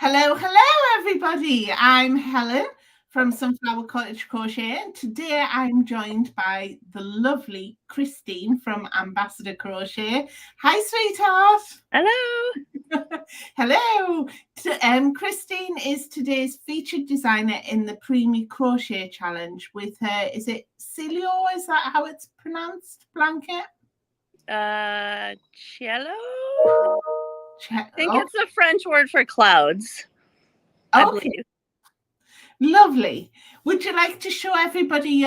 Hello, hello, everybody. I'm Helen from Sunflower Cottage Crochet, and today I'm joined by the lovely Kristine from Ambassador Crochet. Hi, sweetheart. Hello. Hello. Kristine is today's featured designer in the Preemie Crochet Challenge with her, is it Ceilo? Is that how it's pronounced? Blanket? Cello? I think it's a French word for clouds. Okay. I believe. Lovely. Would you like to show everybody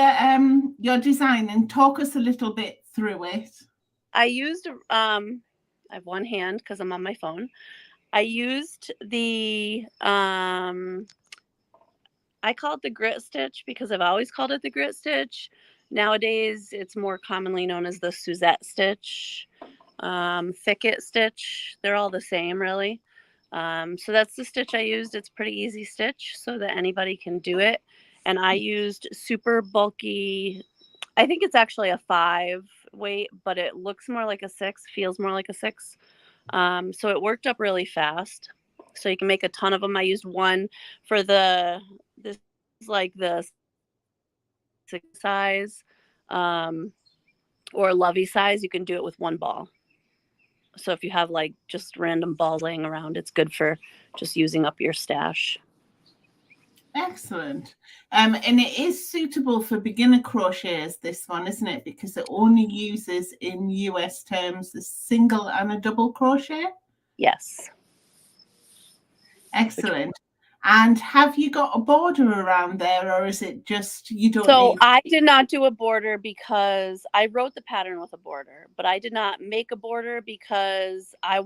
your design and talk us a little bit through it? I used I have one hand because I'm on my phone. I used the I call it the grit stitch because I've always called it the grit stitch. Nowadays it's more commonly known as the Suzette stitch, thicket stitch. They're all the same really. So that's the stitch I used. It's pretty easy stitch so that anybody can do it. And I used super bulky, I think it's actually a 5 weight, but it looks more like a 6, feels more like a 6. So it worked up really fast. So you can make a ton of them. I used one for this is like the 6 size, or lovey size. You can do it with one ball. So if you have like just random balls laying around, it's good for just using up your stash. Excellent. And it is suitable for beginner crocheters, this one, isn't it? Because it only uses, in US terms, a single and a double crochet. Yes. Excellent. And have you got a border around there, or is it just you don't So need... I did not do a border because I wrote the pattern with a border, but I did not make a border because I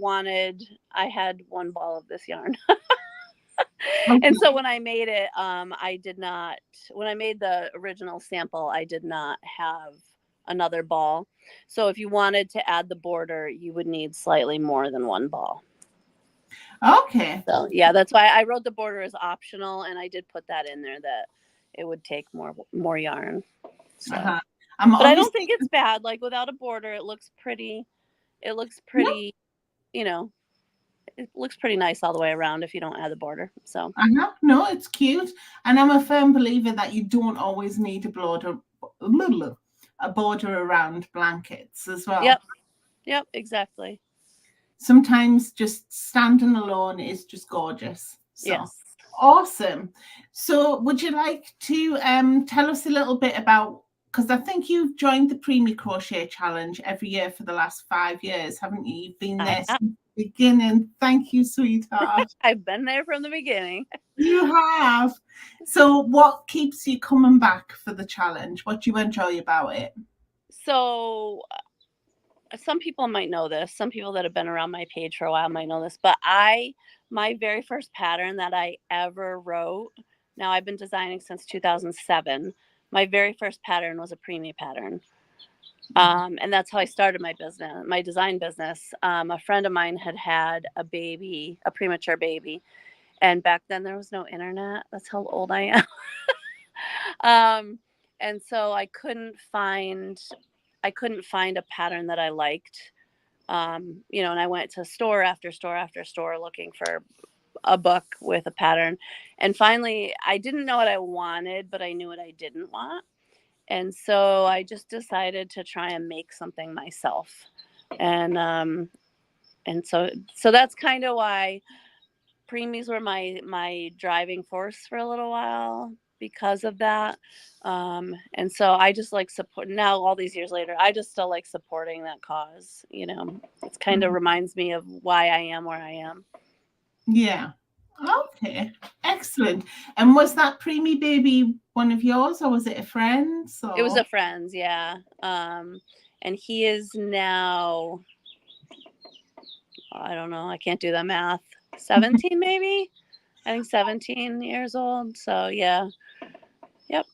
had one ball of this yarn. Okay. And so when I made it, when I made the original sample, I did not have another ball. So if you wanted to add the border, you would need slightly more than one ball. Okay. So yeah, that's why I wrote the border as optional, and I did put that in there that it would take more yarn. So. But I don't think it's bad. Like without a border, it looks pretty. It looks pretty, it looks pretty nice all the way around if you don't add the border. So no, it's cute, and I'm a firm believer that you don't always need a border around blankets as well. Yep, exactly. Sometimes just standing alone is just gorgeous. So yes. Awesome. So would you like to tell us a little bit about, because I think you've joined the Preemie Crochet Challenge every year for the last 5 years, haven't you? You've been there since the beginning. Thank you, sweetheart. I've been there from the beginning. You have. So what keeps you coming back for the challenge? What do you enjoy about it? So some people might know this. Some people that have been around my page for a while might know this. But my very first pattern that I ever wrote, now I've been designing since 2007. My very first pattern was a preemie pattern. And that's how I started my business, my design business. A friend of mine had a baby, a premature baby. And back then there was no internet. That's how old I am. And so I couldn't find a pattern that I liked. And I went to store after store after store looking for a book with a pattern. And finally, I didn't know what I wanted, but I knew what I didn't want. And so I just decided to try and make something myself. And so that's kind of why preemies were my driving force for a little while because of that. And so I just like support now, all these years later, I just still like supporting that cause. It's kind of reminds me of why I am where I am. Yeah. Okay. Excellent. And was that preemie baby one of yours, or was it a friend's? Or... It was a friend's, yeah. And he is now, I don't know, I can't do the math. 17 maybe? I think 17 years old. So yeah. Yep.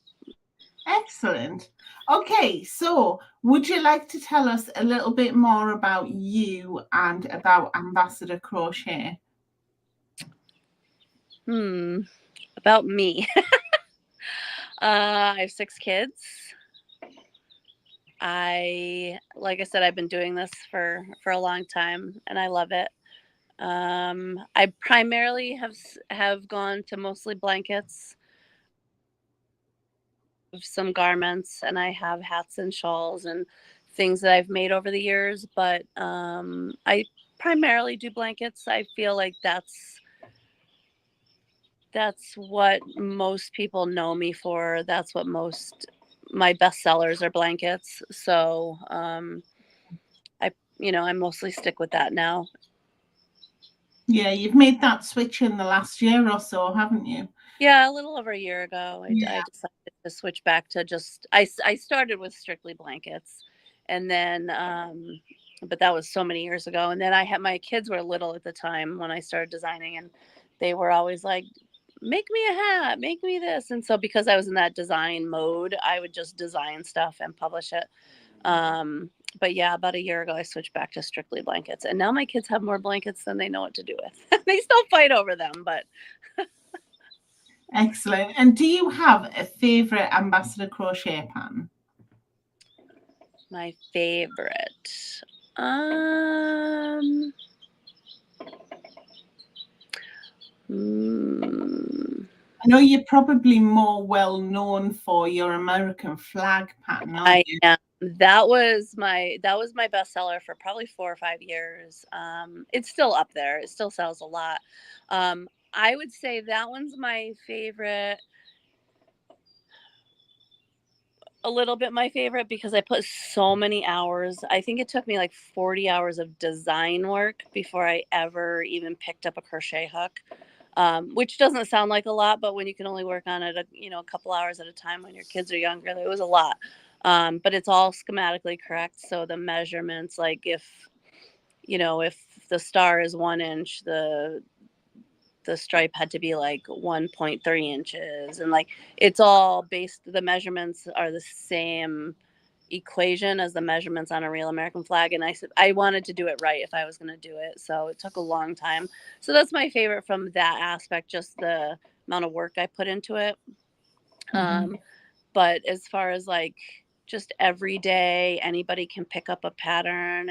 Excellent. Okay, so would you like to tell us a little bit more about you and about Ambassador Crochet? About me. I have 6 kids. Like I said, I've been doing this for a long time, and I love it. I primarily have gone to mostly blankets, some garments, and I have hats and shawls and things that I've made over the years, but I primarily do blankets. I feel like that's what most people know me for. That's what my best sellers are, blankets. So I mostly stick with that now. Yeah, you've made that switch in the last year or so, haven't you? Yeah, a little over a year ago, I decided to switch back to just, I started with strictly blankets, and then, but that was so many years ago. And then my kids were little at the time when I started designing, and they were always like, make me a hat, make me this. And so because I was in that design mode, I would just design stuff and publish it. But yeah, about a year ago, I switched back to strictly blankets, and now my kids have more blankets than they know what to do with. They still fight over them, but excellent. And do you have a favorite Ambassador Crochet pattern? My favorite. I know you're probably more well known for your American flag pattern, aren't you? I am. That was my bestseller for probably 4 or 5 years. It's still up there. It still sells a lot. I would say that one's my favorite. A little bit my favorite because I put so many hours. I think it took me like 40 hours of design work before I ever even picked up a crochet hook. Which doesn't sound like a lot, but when you can only work on it, a couple hours at a time when your kids are younger, it was a lot. But it's all schematically correct. So the measurements, like if the star is 1 inch, the stripe had to be like 1.3 inches, and like it's all based. The measurements are the same equation as the measurements on a real American flag, and I wanted to do it right if I was going to do it, so it took a long time. So that's my favorite from that aspect, just the amount of work I put into it. But as far as like just every day anybody can pick up a pattern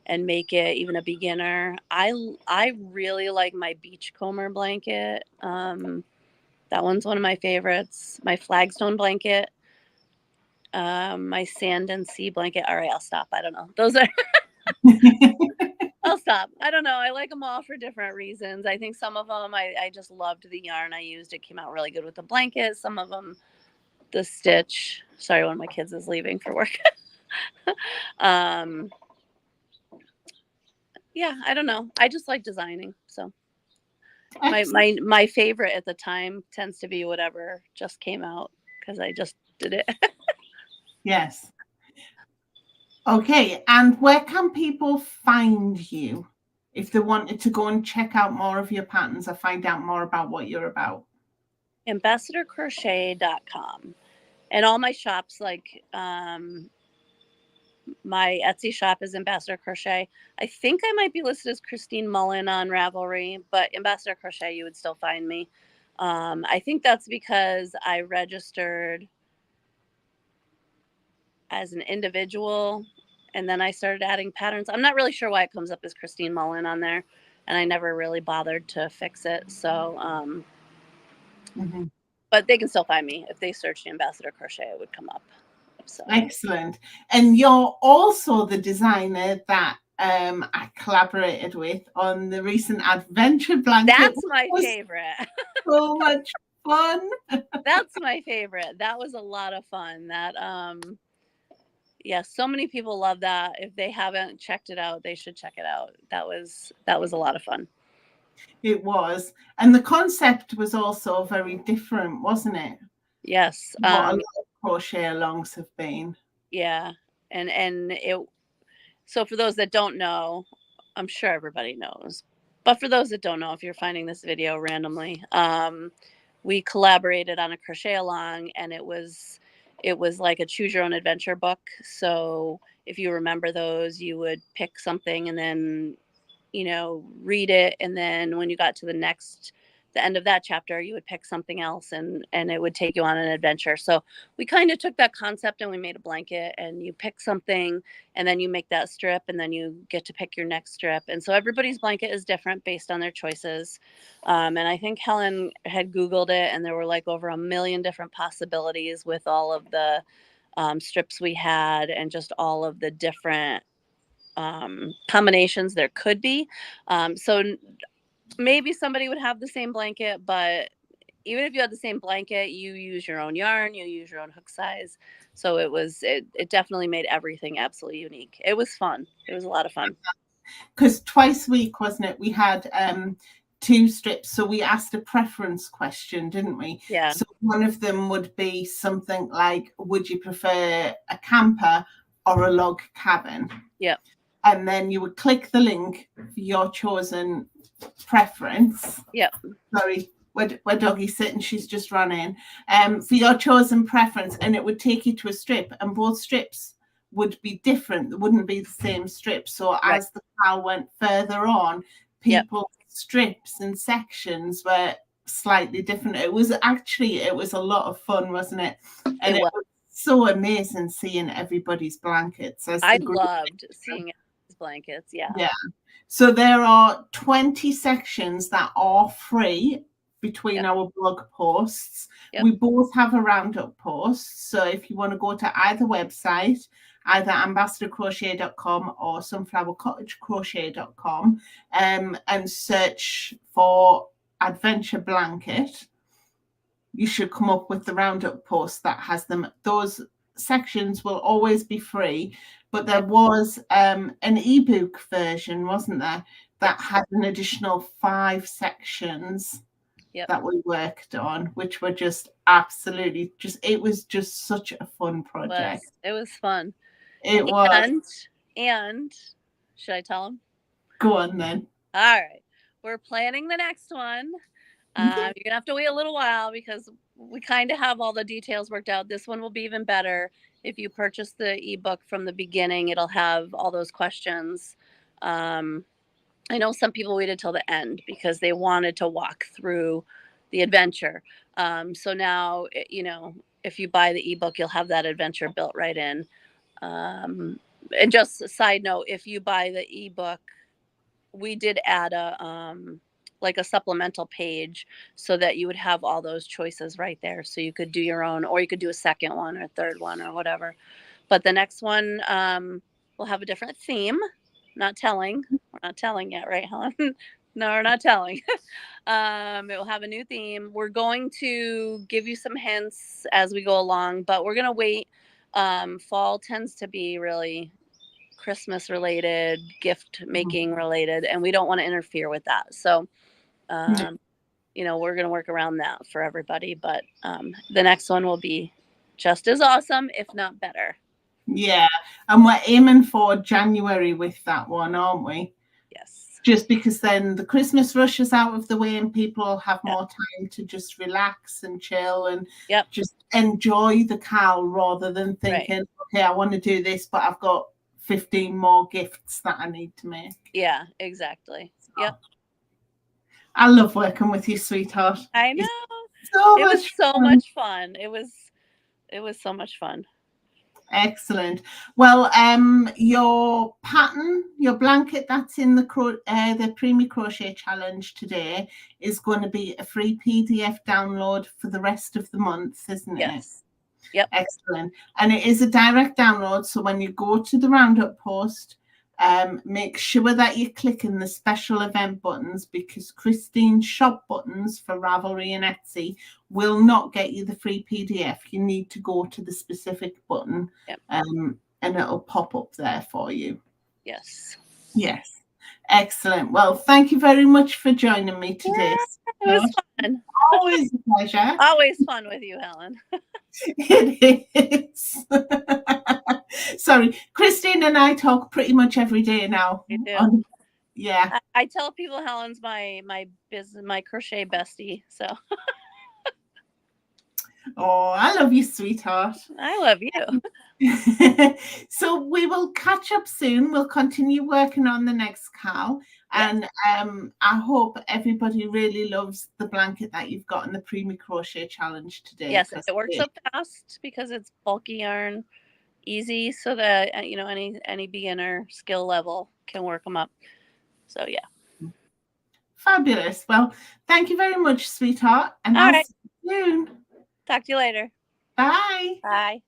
and make it, even a beginner, I really like my beachcomber blanket. That one's one of my favorites. My flagstone blanket, my sand and sea blanket. All right, I'll stop. I don't know. Those are I'll stop. I don't know. I like them all for different reasons. I think some of them I just loved the yarn I used. It came out really good with the blanket. Some of them, the stitch. Sorry, one of my kids is leaving for work. Yeah, I don't know. I just like designing. So my favorite at the time tends to be whatever just came out because I just did it. Yes. Okay, and where can people find you if they wanted to go and check out more of your patterns or find out more about what you're about? AmbassadorCrochet.com. And all my shops, like my Etsy shop is Ambassador Crochet. I think I might be listed as Kristine Mullen on Ravelry, but Ambassador Crochet, you would still find me. I think that's because I registered as an individual, and then I started adding patterns. I'm not really sure why it comes up as Kristine Mullen on there, and I never really bothered to fix it. So, but they can still find me. If they searched Ambassador Crochet, it would come up. So. Excellent. And you're also the designer that I collaborated with on the recent adventure blanket. That's my favorite. So much fun. That's my favorite. That was a lot of fun. That yeah, so many people love that. If they haven't checked it out, they should check it out. That was a lot of fun. It was. And the concept was also very different, wasn't it? Yes. What a lot of crochet alongs have been. Yeah. And it, so for those that don't know, I'm sure everybody knows, but for those that don't know, if you're finding this video randomly, we collaborated on a crochet along, and it was like a choose your own adventure book. So if you remember those, you would pick something and then read it, and then when you got to the next the end of that chapter, you would pick something else, and it would take you on an adventure. So we kind of took that concept and we made a blanket, and you pick something and then you make that strip, and then you get to pick your next strip. And so everybody's blanket is different based on their choices. And I think Helen had Googled it, and there were like over 1 million different possibilities with all of the strips we had, and just all of the different combinations there could be. So maybe somebody would have the same blanket, but even if you had the same blanket, you use your own yarn, you use your own hook size. So it definitely made everything absolutely unique. It was fun. It was a lot of fun. Because twice a week, wasn't it? We had 2 strips. So we asked a preference question, didn't we? Yeah. So one of them would be something like, would you prefer a camper or a log cabin? Yeah. And then you would click the link for your chosen preference. Yep. Sorry, where Doggie's sitting, she's just run in. For your chosen preference, and it would take you to a strip, and both strips would be different. They wouldn't be the same strip. So right. As the cow went further on, people's strips and sections were slightly different. It was a lot of fun, wasn't it? And it was so amazing seeing everybody's blankets. I loved seeing everybody's blankets. Yeah. So there are 20 sections that are free between our blog posts. We both have a roundup post. So if you want to go to either website, either ambassadorcrochet.com or sunflowercottagecrochet.com, and search for Adventure Blanket, you should come up with the roundup post that has them. Those sections will always be free, but there was an ebook version, wasn't there, that had an additional 5 sections that we worked on, which were just absolutely it was just such a fun project. It was fun. It was. And should I tell them? Go on then. All right. We're planning the next one. You're going to have to wait a little while because we kind of have all the details worked out. This one will be even better. If you purchase the ebook from the beginning, it'll have all those questions. I know some people waited till the end because they wanted to walk through the adventure. So now, if you buy the ebook, you'll have that adventure built right in. And just a side note, if you buy the ebook, we did add a supplemental page so that you would have all those choices right there. So you could do your own, or you could do a second one or third one or whatever. But the next one will have a different theme. Not telling. We're not telling yet, right, Helen? No, we're not telling. It will have a new theme. We're going to give you some hints as we go along, but we're going to wait. Fall tends to be really Christmas related, gift making related, and we don't want to interfere with that. So, we're going to work around that for everybody, but the next one will be just as awesome, if not better. Yeah, and we're aiming for January with that one, aren't we? Yes. Just because then the Christmas rush is out of the way and people have more time to just relax and chill and just enjoy the cow rather than thinking, okay, I want to do this, but I've got 15 more gifts that I need to make. Yeah, exactly. So, I love working with you, sweetheart. I know. It was so much fun. It was so much fun. Excellent. Well, your pattern, your blanket that's in the Preemie Crochet Challenge today is going to be a free PDF download for the rest of the month, isn't it? Yes. Yep. Excellent. And it is a direct download. So when you go to the roundup post, make sure that you're clicking the special event buttons, because Kristine's shop buttons for Ravelry and Etsy will not get you the free PDF. You need to go to the specific button, and it'll pop up there for you. Yes. Excellent. Well, thank you very much for joining me today. It was fun. Always a pleasure. Always fun with you, Helen. It is. Sorry, Kristine and I talk pretty much every day now. You do. Yeah. I tell people Helen's my business, my crochet bestie. So. Oh, I love you, sweetheart. I love you. So we will catch up soon. We'll continue working on the next cow. And I hope everybody really loves the blanket that you've got in the Preemie Crochet Challenge today. Yes, it works so fast because it's bulky yarn, easy, so that you know any beginner skill level can work them up. So yeah. Fabulous. Well, thank you very much, sweetheart. And I'll see you soon. Talk to you later. Bye. Bye.